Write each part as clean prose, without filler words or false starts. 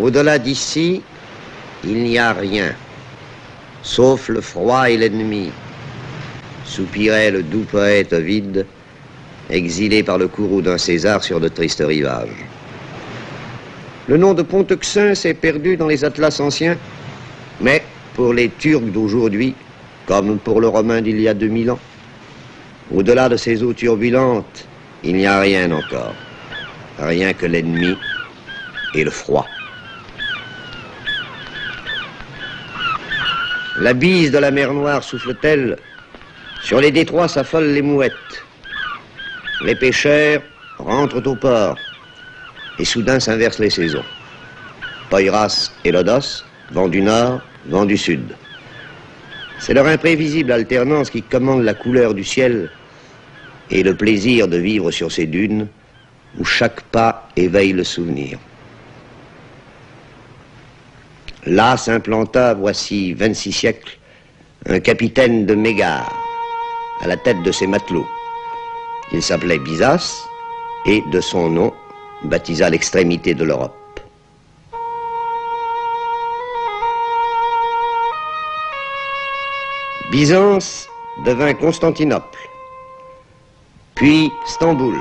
Au-delà d'ici, il n'y a rien, sauf le froid et l'ennemi, soupirait le doux poète Ovide, exilé par le courroux d'un César sur de tristes rivages. Le nom de Ponteuxin s'est perdu dans les atlas anciens, mais pour les Turcs d'aujourd'hui, comme pour le Romain d'il y a 2000 ans, au-delà de ces eaux turbulentes, il n'y a rien encore, rien que l'ennemi et le froid. La bise de la mer Noire souffle-t-elle? Sur les détroits s'affolent les mouettes. Les pêcheurs rentrent au port. Et soudain s'inversent les saisons. Poiras et Lodos, vent du nord, vent du sud. C'est leur imprévisible alternance qui commande la couleur du ciel et le plaisir de vivre sur ces dunes où chaque pas éveille le souvenir. Là s'implanta, voici 26 siècles, un capitaine de Mégare, à la tête de ses matelots. Il s'appelait Byzas et, de son nom, baptisa l'extrémité de l'Europe. Byzance devint Constantinople, puis Stamboul,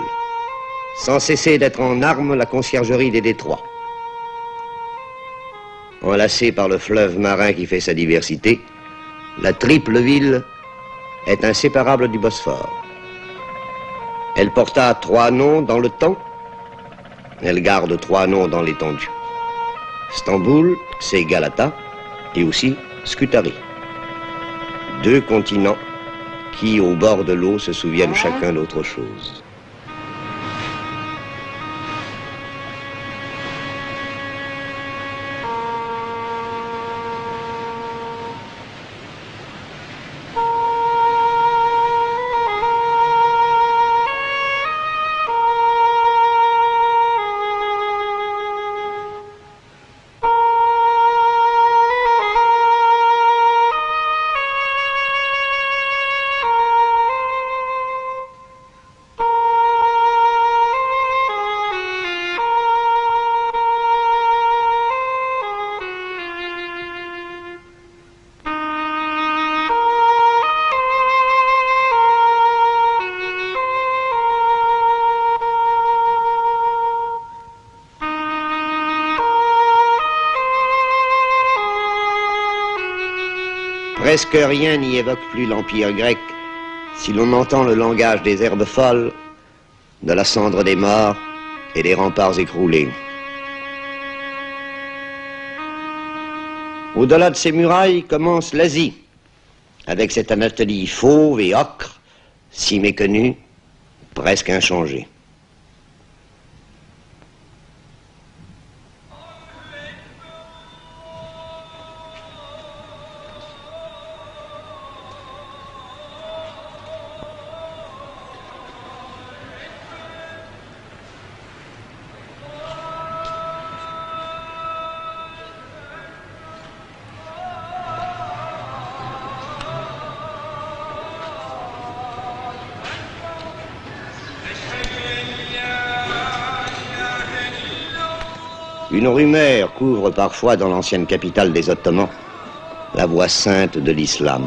sans cesser d'être en armes la conciergerie des détroits. Enlacée par le fleuve marin qui fait sa diversité, la triple ville est inséparable du Bosphore. Elle porta 3 noms dans le temps, elle garde 3 noms dans l'étendue. Stamboul, c'est Galata, et aussi Scutari. 2 continents qui, au bord de l'eau, se souviennent chacun d'autre chose. Presque rien n'y évoque plus l'Empire grec si l'on entend le langage des herbes folles, de la cendre des morts et des remparts écroulés. Au-delà de ces murailles commence l'Asie, avec cette Anatolie fauve et ocre, si méconnue, presque inchangée. Une rumeur couvre parfois dans l'ancienne capitale des Ottomans la voix sainte de l'islam.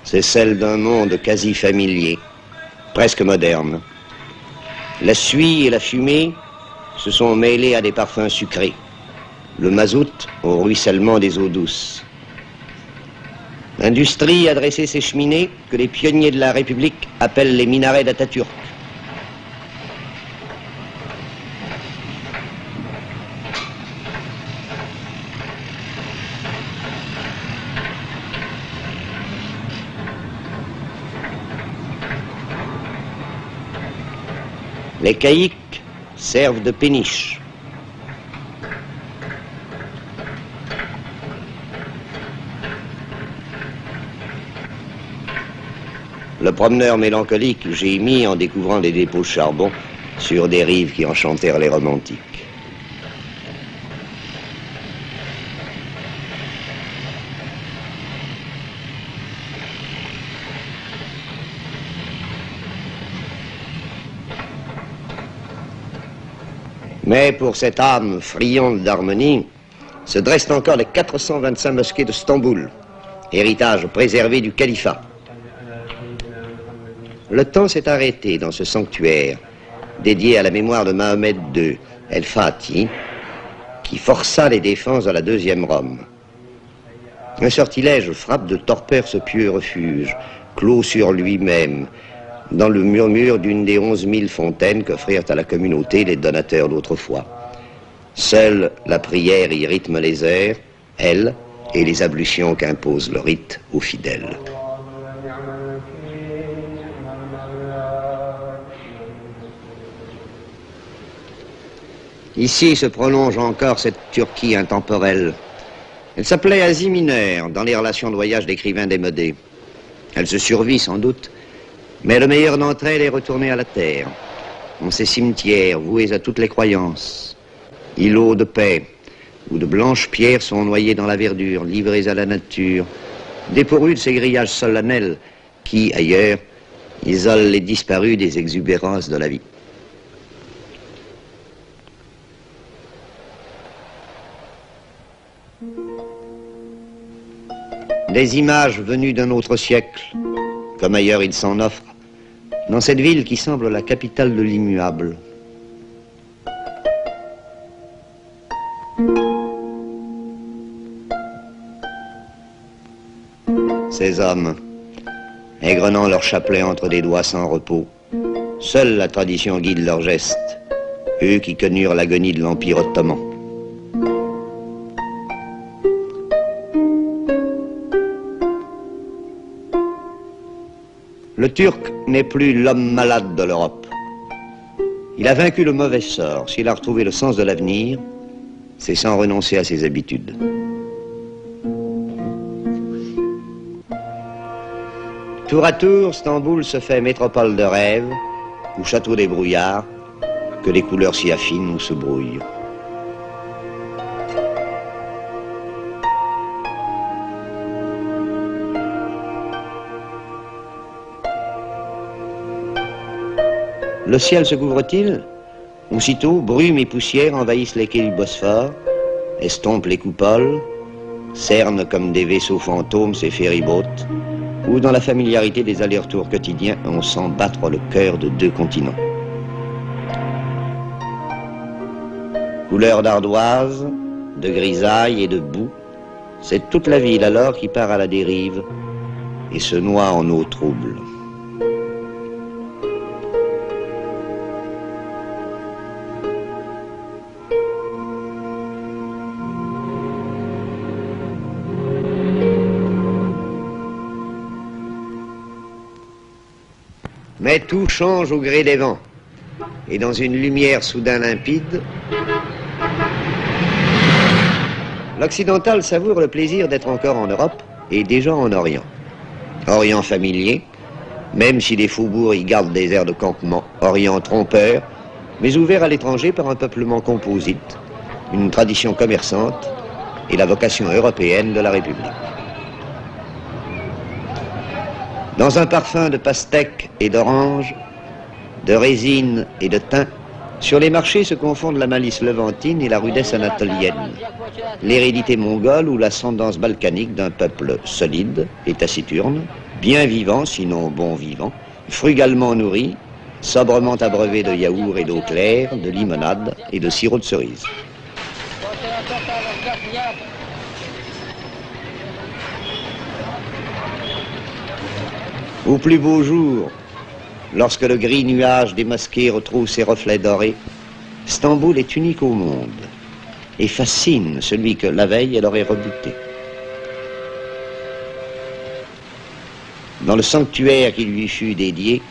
C'est celle d'un monde quasi familier, presque moderne. La suie et la fumée se sont mêlées à des parfums sucrés, le mazout au ruissellement des eaux douces. L'industrie a dressé ses cheminées que les pionniers de la République appellent les minarets d'Atatürk. Les caïques servent de péniche. Le promeneur mélancolique gémit en découvrant des dépôts de charbon sur des rives qui enchantèrent les romantiques. Mais pour cette âme friande d'harmonie, se dressent encore les 425 mosquées de Stamboul, héritage préservé du califat. Le temps s'est arrêté dans ce sanctuaire, dédié à la mémoire de Mohamed II, El-Fatih, qui força les défenses de la deuxième Rome. Un sortilège frappe de torpeur ce pieux refuge, clos sur lui-même, dans le murmure d'une des 11 000 fontaines qu'offrirent à la communauté les donateurs d'autrefois. Seule la prière y rythme les airs, elle, et les ablutions qu'impose le rite aux fidèles. Ici se prolonge encore cette Turquie intemporelle. Elle s'appelait Asie mineure dans les relations de voyage d'écrivains démodés. Elle se survit sans doute, mais le meilleur d'entre elles est retourné à la terre, dans ces cimetières voués à toutes les croyances, îlots de paix, où de blanches pierres sont noyées dans la verdure, livrées à la nature, dépourvues de ces grillages solennels qui, ailleurs, isolent les disparus des exubérances de la vie. Des images venues d'un autre siècle, comme ailleurs il s'en offre, dans cette ville qui semble la capitale de l'immuable. Ces hommes, égrenant leur chapelet entre des doigts sans repos, seule la tradition guide leurs gestes, eux qui connurent l'agonie de l'Empire ottoman. Le Turc n'est plus l'homme malade de l'Europe. Il a vaincu le mauvais sort. S'il a retrouvé le sens de l'avenir, c'est sans renoncer à ses habitudes. Tour à tour, Stamboul se fait métropole de rêve, ou château des brouillards, que les couleurs s'y affinent ou se brouillent. Le ciel se couvre-t-il? Aussitôt, brume et poussière envahissent les quais du Bosphore, estompent les coupoles, cernent comme des vaisseaux fantômes ces ferry-boats, où dans la familiarité des allers-retours quotidiens, on sent battre le cœur de deux continents. Couleur d'ardoise, de grisaille et de boue, c'est toute la ville alors qui part à la dérive et se noie en eau trouble. Mais tout change au gré des vents. Et dans une lumière soudain limpide, l'occidental savoure le plaisir d'être encore en Europe et déjà en Orient. Orient familier, même si les faubourgs y gardent des airs de campement. Orient trompeur, mais ouvert à l'étranger par un peuplement composite, une tradition commerçante et la vocation européenne de la République. Dans un parfum de pastèque et d'orange, de résine et de thym, sur les marchés se confondent la malice levantine et la rudesse anatolienne, l'hérédité mongole ou l'ascendance balkanique d'un peuple solide et taciturne, bien vivant, sinon bon vivant, frugalement nourri, sobrement abreuvé de yaourt et d'eau claire, de limonade et de sirop de cerise. Au plus beau jour, lorsque le gris nuage des mosquées retrouve ses reflets dorés, Stamboul est unique au monde et fascine celui que la veille elle aurait rebuté. Dans le sanctuaire qui lui fut dédié,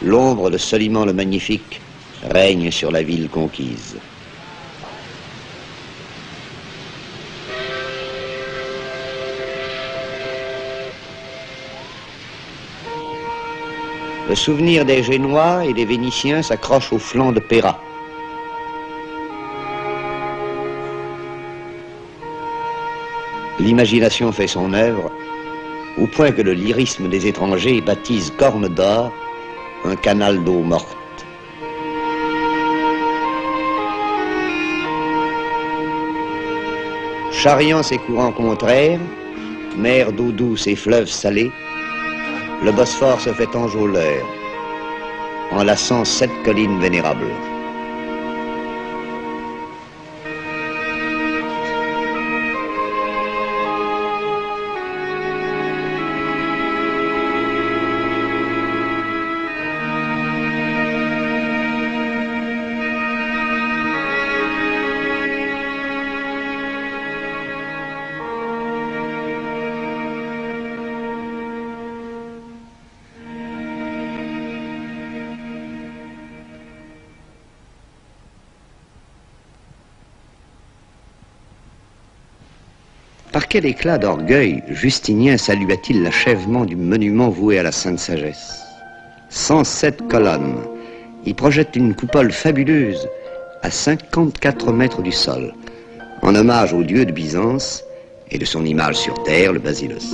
l'ombre de Soliman le Magnifique règne sur la ville conquise. Le souvenir des Génois et des Vénitiens s'accroche au flanc de Péra. L'imagination fait son œuvre, au point que le lyrisme des étrangers baptise Corne d'Or un canal d'eau morte. Charriant ses courants contraires, mer d'eau douce et fleuves salés, le Bosphore se fait enjôleur, enlaçant 7 collines vénérables. Par quel éclat d'orgueil Justinien salua-t-il l'achèvement du monument voué à la Sainte Sagesse. 107 colonnes y projettent une coupole fabuleuse à 54 mètres du sol, en hommage au dieu de Byzance et de son image sur terre, le Basilos.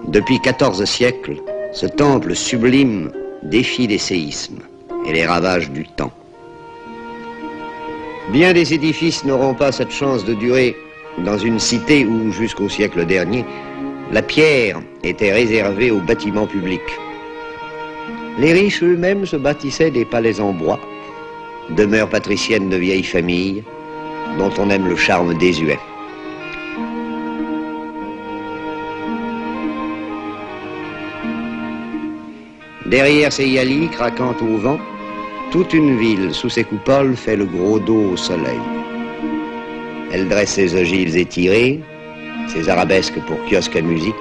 Depuis 14 siècles, ce temple sublime défie les séismes et les ravages du temps. Bien des édifices n'auront pas cette chance de durer dans une cité où, jusqu'au siècle dernier, la pierre était réservée aux bâtiments publics. Les riches eux-mêmes se bâtissaient des palais en bois, demeures patriciennes de vieilles familles, dont on aime le charme désuet. Derrière ces yalis craquant au vent, toute une ville sous ses coupoles fait le gros dos au soleil. Elle dresse ses ogives étirées, ses arabesques pour kiosque à musique,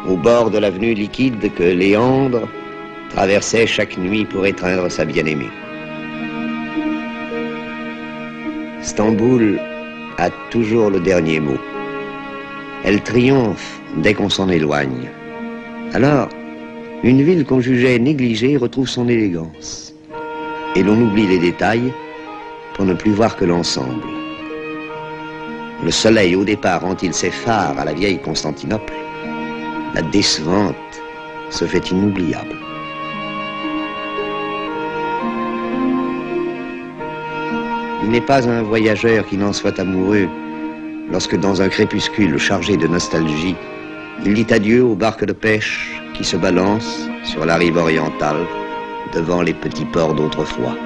au bord de l'avenue liquide que Léandre traversait chaque nuit pour étreindre sa bien-aimée. Stamboul a toujours le dernier mot. Elle triomphe dès qu'on s'en éloigne. Alors, une ville qu'on jugeait négligée retrouve son élégance. Et l'on oublie les détails pour ne plus voir que l'ensemble. Le soleil, au départ, rend-il ses phares à la vieille Constantinople. La décevante se fait inoubliable. Il n'est pas un voyageur qui n'en soit amoureux lorsque, dans un crépuscule chargé de nostalgie, il dit adieu aux barques de pêche qui se balancent sur la rive orientale devant les petits ports d'autrefois.